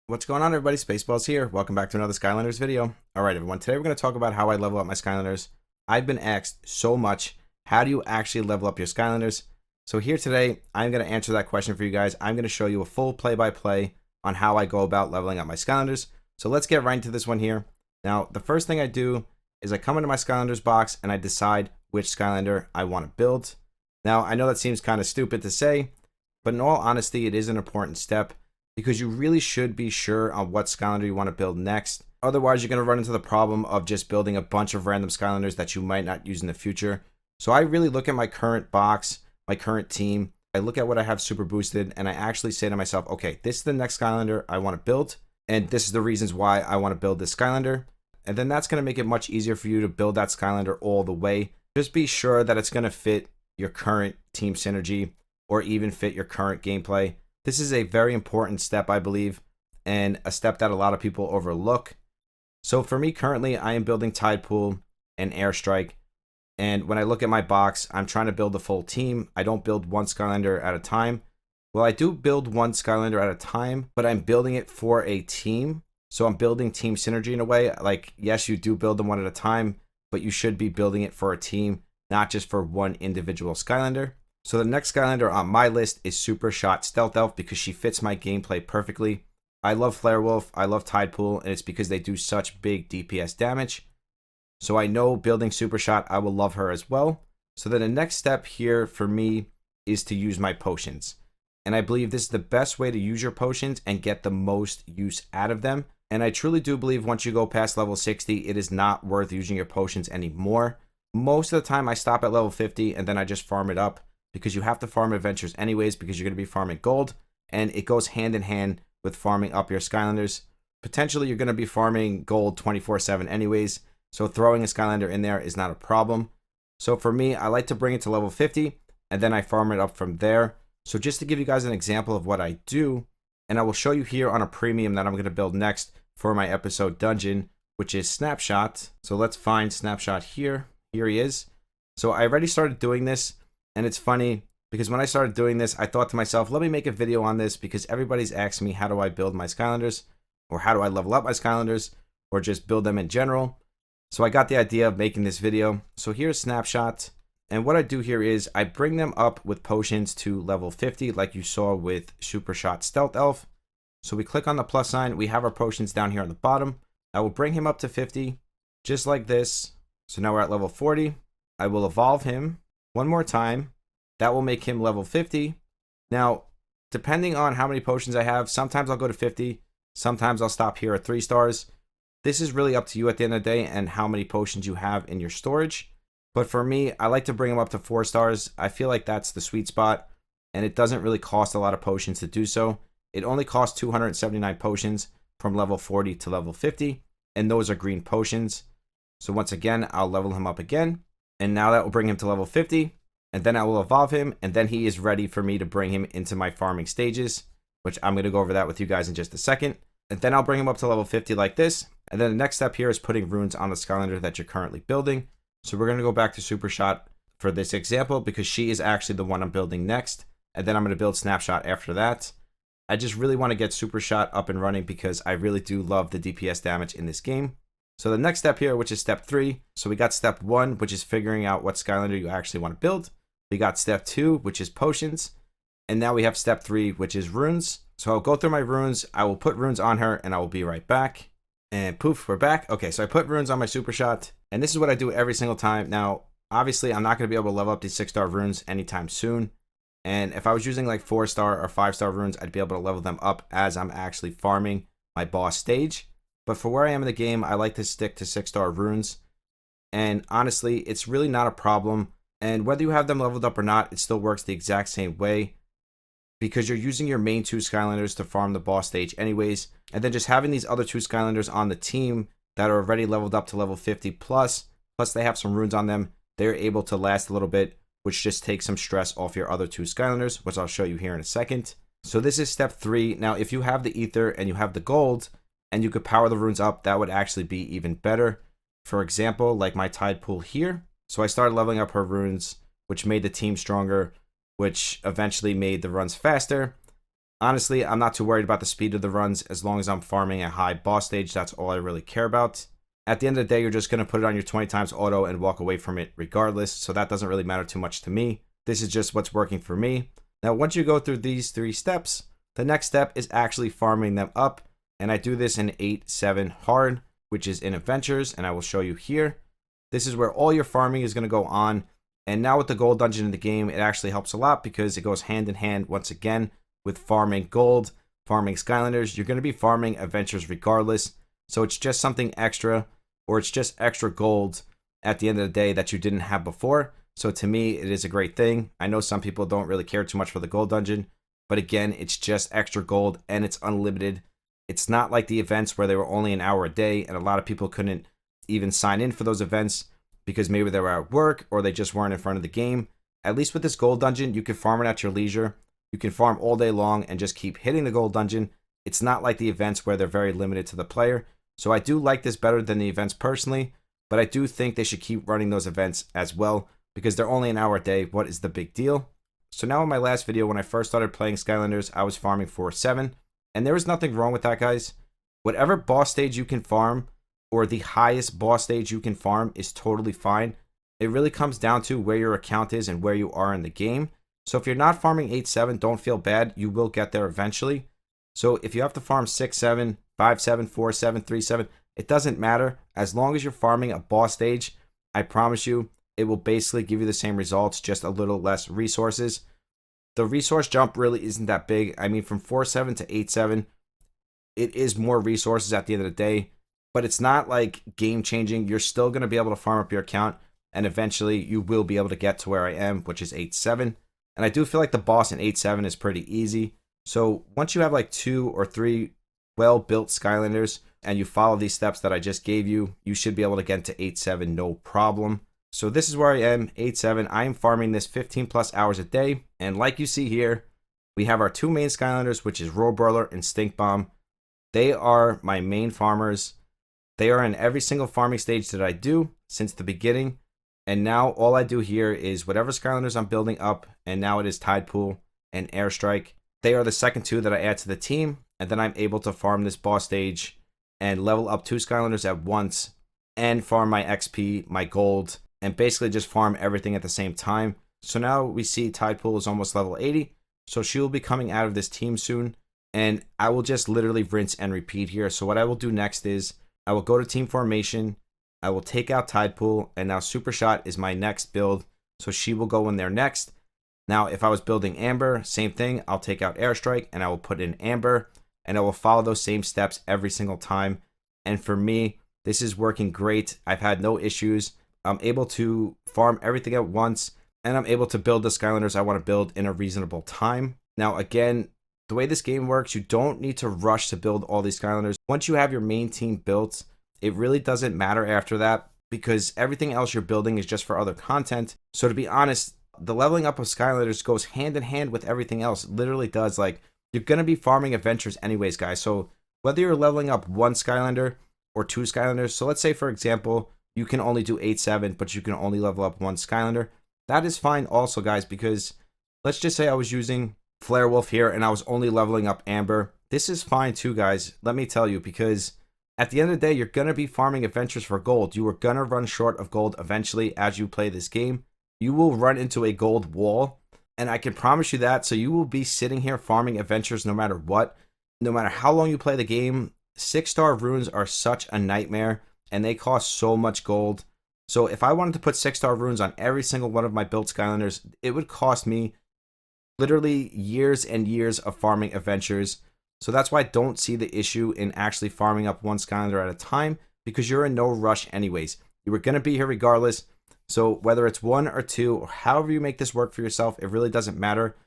What's going on, everybody? Spaceballs here. Welcome back to another Skylanders video. Alright everyone, today we're going to talk about how I level up my Skylanders. I've been asked so much, how do you actually level up your Skylanders? So here today, I'm going to answer that question for you guys. I'm going to show you a full play-by-play on how I go about leveling up my Skylanders. So let's get right into this one here. Now, the first thing I do is I come into my Skylanders box and I decide which Skylander I want to build. Now, I know that seems kind of stupid to say, but in all honesty, it is an important step, because you really should be sure on what Skylander you want to build next. Otherwise, you're going to run into the problem of just building a bunch of random Skylanders that you might not use in the future. So I really look at my current box, my current team. I look at what I have super boosted, and I actually say to myself, okay, this is the next Skylander I want to build, and this is the reasons why I want to build this Skylander. And then that's going to make it much easier for you to build that Skylander all the way. Just be sure that it's going to fit your current team synergy or even fit your current gameplay. This is a very important step, I believe, and a step that a lot of people overlook. So for me currently, I am building Tide Pool and Airstrike. And when I look at my box, I'm trying to build a full team. I don't build one Skylander at a time. Well, I do build one Skylander at a time, but I'm building it for a team. So I'm building team synergy in a way. Like, yes, you do build them one at a time, but you should be building it for a team, not just for one individual Skylander. So the next Skylander on my list is Super Shot Stealth Elf, because she fits my gameplay perfectly. I love Flare Wolf, I love Tide Pool, and it's because they do such big DPS damage. So I know building Super Shot, I will love her as well. So then the next step here for me is to use my potions. And I believe this is the best way to use your potions and get the most use out of them. And I truly do believe once you go past level 60, it is not worth using your potions anymore. Most of the time I stop at level 50 and then I just farm it up, because you have to farm adventures anyways, because you're going to be farming gold, and it goes hand in hand with farming up your Skylanders. Potentially you're going to be farming gold 24/7 anyways, so throwing a Skylander in there is not a problem. So for me, I like to bring it to level 50 and then I farm it up from there. So just to give you guys an example of what I do, and I will show you here on a premium that I'm going to build next for my episode dungeon, which is Snapshot. So let's find Snapshot here. Here he is. So I already started doing this. And it's funny because when I started doing this, I thought to myself, let me make a video on this, because everybody's asking me, how do I build my Skylanders? Or how do I level up my Skylanders? Or just build them in general? So I got the idea of making this video. So here's Snapshot. And what I do here is I bring them up with potions to level 50, like you saw with Super Shot Stealth Elf. So we click on the plus sign. We have our potions down here on the bottom. I will bring him up to 50, just like this. So now we're at level 40. I will evolve him one more time. That will make him level 50. Now, depending on how many potions I have, sometimes I'll go to 50. Sometimes I'll stop here at 3 stars. This is really up to you at the end of the day and how many potions you have in your storage. But for me, I like to bring them up to 4 stars. I feel like that's the sweet spot, and it doesn't really cost a lot of potions to do so. It only costs 279 potions from level 40 to level 50, and those are green potions. So once again, I'll level him up again. And now that will bring him to level 50, and then I will evolve him, and then he is ready for me to bring him into my farming stages, which I'm going to go over that with you guys in just a second. And then I'll bring him up to level 50 like this. And then the next step here is putting runes on the Skylander that you're currently building. So we're going to go back to Super Shot for this example, because she is actually the one I'm building next. And then I'm going to build Snapshot after that. I just really want to get Super Shot up and running, because I really do love the DPS damage in this game. So the next step here, which is step 3. So we got step 1, which is figuring out what Skylander you actually want to build. We got step 2, which is potions. And now we have step 3, which is runes. So I'll go through my runes. I will put runes on her, and I will be right back. And poof, we're back. Okay, so I put runes on my Super Shot. And this is what I do every single time. Now, obviously, I'm not going to be able to level up these 6-star runes anytime soon. And if I was using like 4-star or 5-star runes, I'd be able to level them up as I'm actually farming my boss stage. But for where I am in the game, I like to stick to 6-star runes. And honestly, it's really not a problem. And whether you have them leveled up or not, it still works the exact same way, because you're using your main 2 Skylanders to farm the boss stage anyways. And then just having these other 2 Skylanders on the team that are already leveled up to level 50 plus they have some runes on them, they're able to last a little bit, which just takes some stress off your other 2 Skylanders, which I'll show you here in a second. So this is step 3. Now, if you have the ether and you have the gold, and you could power the runes up, that would actually be even better. For example, like my Tide Pool here. So I started leveling up her runes, which made the team stronger, which eventually made the runs faster. Honestly, I'm not too worried about the speed of the runs as long as I'm farming a high boss stage. That's all I really care about. At the end of the day, you're just going to put it on your 20 times auto and walk away from it regardless. So that doesn't really matter too much to me. This is just what's working for me. Now, once you go through these 3 steps, the next step is actually farming them up. And I do this in 8-7 hard, which is in adventures. And I will show you here. This is where all your farming is going to go on. And now with the gold dungeon in the game, it actually helps a lot because it goes hand in hand once again with farming gold, farming Skylanders. You're going to be farming adventures regardless. So it's just something extra, or it's just extra gold at the end of the day that you didn't have before. So to me, it is a great thing. I know some people don't really care too much for the gold dungeon, but again, it's just extra gold and it's unlimited. It's not like the events where they were only an hour a day and a lot of people couldn't even sign in for those events because maybe they were at work or they just weren't in front of the game. At least with this gold dungeon, you can farm it at your leisure. You can farm all day long and just keep hitting the gold dungeon. It's not like the events where they're very limited to the player. So I do like this better than the events personally, but I do think they should keep running those events as well because they're only an hour a day. What is the big deal? So now in my last video, when I first started playing Skylanders, I was farming 4-7, and there was nothing wrong with that, guys. Whatever boss stage you can farm, or the highest boss stage you can farm, is totally fine. It really comes down to where your account is and where you are in the game. So if you're not farming 8-7, don't feel bad. You will get there eventually. So if you have to farm 6-7, 5-7, 4-7, 3-7, it doesn't matter. As long as you're farming a boss stage, I promise you, it will basically give you the same results, just a little less resources. The resource jump really isn't that big. I mean, from 4-7 to 8-7, it is more resources at the end of the day, but it's not like game changing. You're still going to be able to farm up your account, and eventually you will be able to get to where I am, which is 8-7. And I do feel like the boss in 8-7 is pretty easy. So once you have like 2 or 3 well-built Skylanders and you follow these steps that I just gave you, you should be able to get to 8-7 no problem. So this is where I am, 8-7. I am farming this 15 plus hours a day. And like you see here, we have our 2 main Skylanders, which is Roll Broiler and Stink Bomb. They are my main farmers. They are in every single farming stage that I do since the beginning. And now all I do here is whatever Skylanders I'm building up, and now it is Tide Pool and Airstrike. They are the second 2 that I add to the team, and then I'm able to farm this boss stage and level up 2 Skylanders at once and farm my XP, my gold, and basically just farm everything at the same time. So now we see Tide Pool is almost level 80, so she will be coming out of this team soon, and I will just literally rinse and repeat here. So what I will do next is I will go to team formation, I will take out Tide Pool, and now Super Shot is my next build, so she will go in there next. Now, if I was building Amber, same thing. I'll take out Airstrike, and I will put in Amber, and I will follow those same steps every single time. And for me, this is working great. I've had no issues. I'm able to farm everything at once, and I'm able to build the Skylanders I want to build in a reasonable time. Now, again, the way this game works, you don't need to rush to build all these Skylanders. Once you have your main team built, it really doesn't matter after that because everything else you're building is just for other content. So to be honest, the leveling up of Skylanders goes hand in hand with everything else. It literally does. Like, you're going to be farming adventures anyways, guys. So whether you're leveling up 1 Skylander or 2 Skylanders, so let's say, for example, you can only do 8-7, but you can only level up 1 Skylander. That is fine also, guys, because let's just say I was using Flare Wolf here and I was only leveling up Amber. This is fine too, guys. Let me tell you, because at the end of the day, you're going to be farming adventures for gold. You are going to run short of gold eventually as you play this game. You will run into a gold wall, and I can promise you that. So you will be sitting here farming adventures no matter what. No matter how long you play the game, 6-star runes are such a nightmare, and they cost so much gold. So if I wanted to put 6-star runes on every single one of my built Skylanders, it would cost me literally years and years of farming adventures. So that's why I don't see the issue in actually farming up 1 Skylander at a time, because you're in no rush anyways. You were going to be here regardless. So whether it's 1 or 2, or however you make this work for yourself, it really doesn't matter.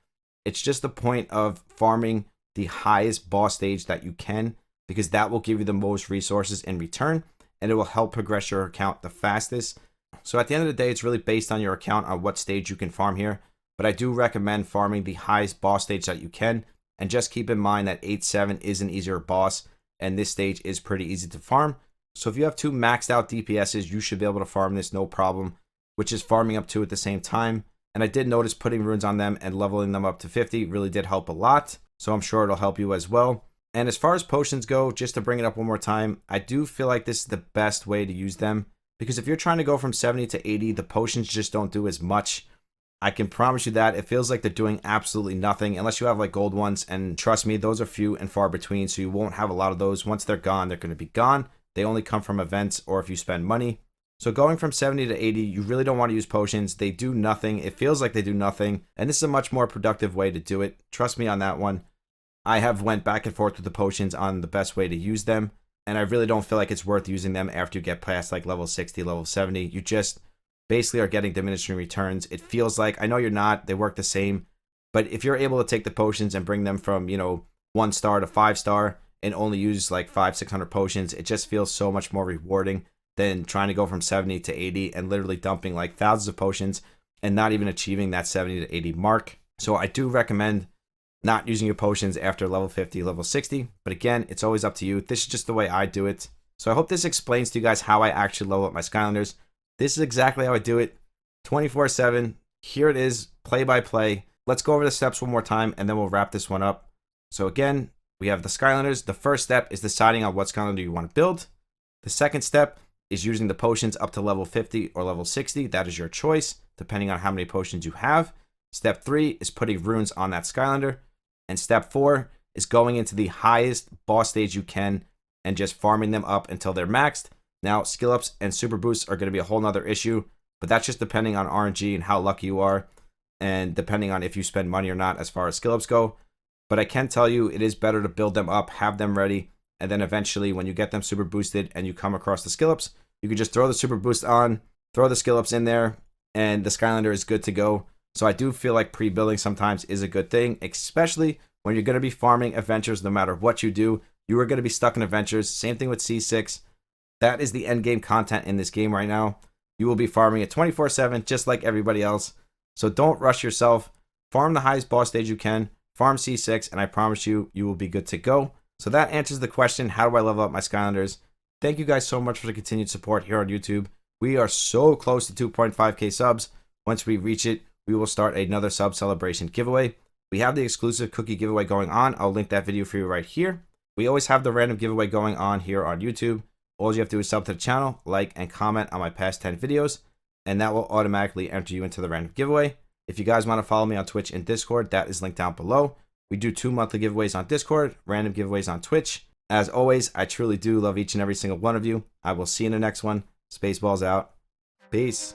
It's just the point of farming the highest boss stage that you can, because that will give you the most resources in return, and it will help progress your account the fastest. So at the end of the day, it's really based on your account on what stage you can farm here. But I do recommend farming the highest boss stage that you can. And just keep in mind that 8-7 is an easier boss, and this stage is pretty easy to farm. So if you have 2 maxed out DPSs, you should be able to farm this no problem, which is farming up 2 at the same time. And I did notice putting runes on them and leveling them up to 50 really did help a lot. so I'm sure it'll help you as well. And as far as potions go, just to bring it up one more time, I do feel like this is the best way to use them, because if you're trying to go from 70 to 80, the potions just don't do as much. I can promise you that. It feels like they're doing absolutely nothing unless you have like gold ones, and trust me, those are few and far between, so you won't have a lot of those. Once they're gone, they're going to be gone. They only come from events or if you spend money. So going from 70 to 80, you really don't want to use potions. They do nothing. It feels like they do nothing, and this is a much more productive way to do it. Trust me on that one. I have went back and forth with the potions on the best way to use them, and I really don't feel like it's worth using them after you get past like level 60, level 70. You just basically are getting diminishing returns. It feels like, I know you're not, they work the same, but if you're able to take the potions and bring them from, 1 star to 5 star and only use like 500-600 potions, it just feels so much more rewarding than trying to go from 70 to 80 and literally dumping like thousands of potions and not even achieving that 70 to 80 mark. So I do recommend not using your potions after level 50, level 60, but again, it's always up to you. This is just the way I do it. So I hope this explains to you guys how I actually level up my Skylanders. This is exactly how I do it, 24/7. Here it is, play by play. Let's go over the steps one more time and then we'll wrap this one up. So again, we have the Skylanders. The first step is deciding on what Skylander you want to build. The second step is using the potions up to level 50 or level 60. That is your choice, depending on how many potions you have. Step 3 is putting runes on that Skylander. And step 4 is going into the highest boss stage you can and just farming them up until they're maxed. Now, skill ups and super boosts are going to be a whole nother issue, but that's just depending on RNG and how lucky you are, and depending on if you spend money or not as far as skill ups go. But I can tell you, it is better to build them up, have them ready, and then eventually when you get them super boosted and you come across the skill ups, you can just throw the super boost on, throw the skill ups in there, and the Skylander is good to go. So I do feel like pre-building sometimes is a good thing, especially when you're going to be farming adventures. No matter what you do, you are going to be stuck in adventures. Same thing with C6. That is the end game content in this game right now. You will be farming it 24/7 just like everybody else. So don't rush yourself. Farm the highest boss stage you can. Farm C6, and I promise you, you will be good to go. So that answers the question, how do I level up my Skylanders? Thank you guys so much for the continued support here on YouTube. We are so close to 2.5k subs. Once we reach it, we will start another sub celebration giveaway. We have the exclusive cookie giveaway going on. I'll link that video for you right here. We always have the random giveaway going on here on YouTube. All you have to do is sub to the channel, like, and comment on my past 10 videos, and that will automatically enter you into the random giveaway. If you guys want to follow me on Twitch and Discord, that is linked down below. We do 2 monthly giveaways on Discord, random giveaways on Twitch. As always, I truly do love each and every single one of you. I will see you in the next one. Spaceballs out. Peace.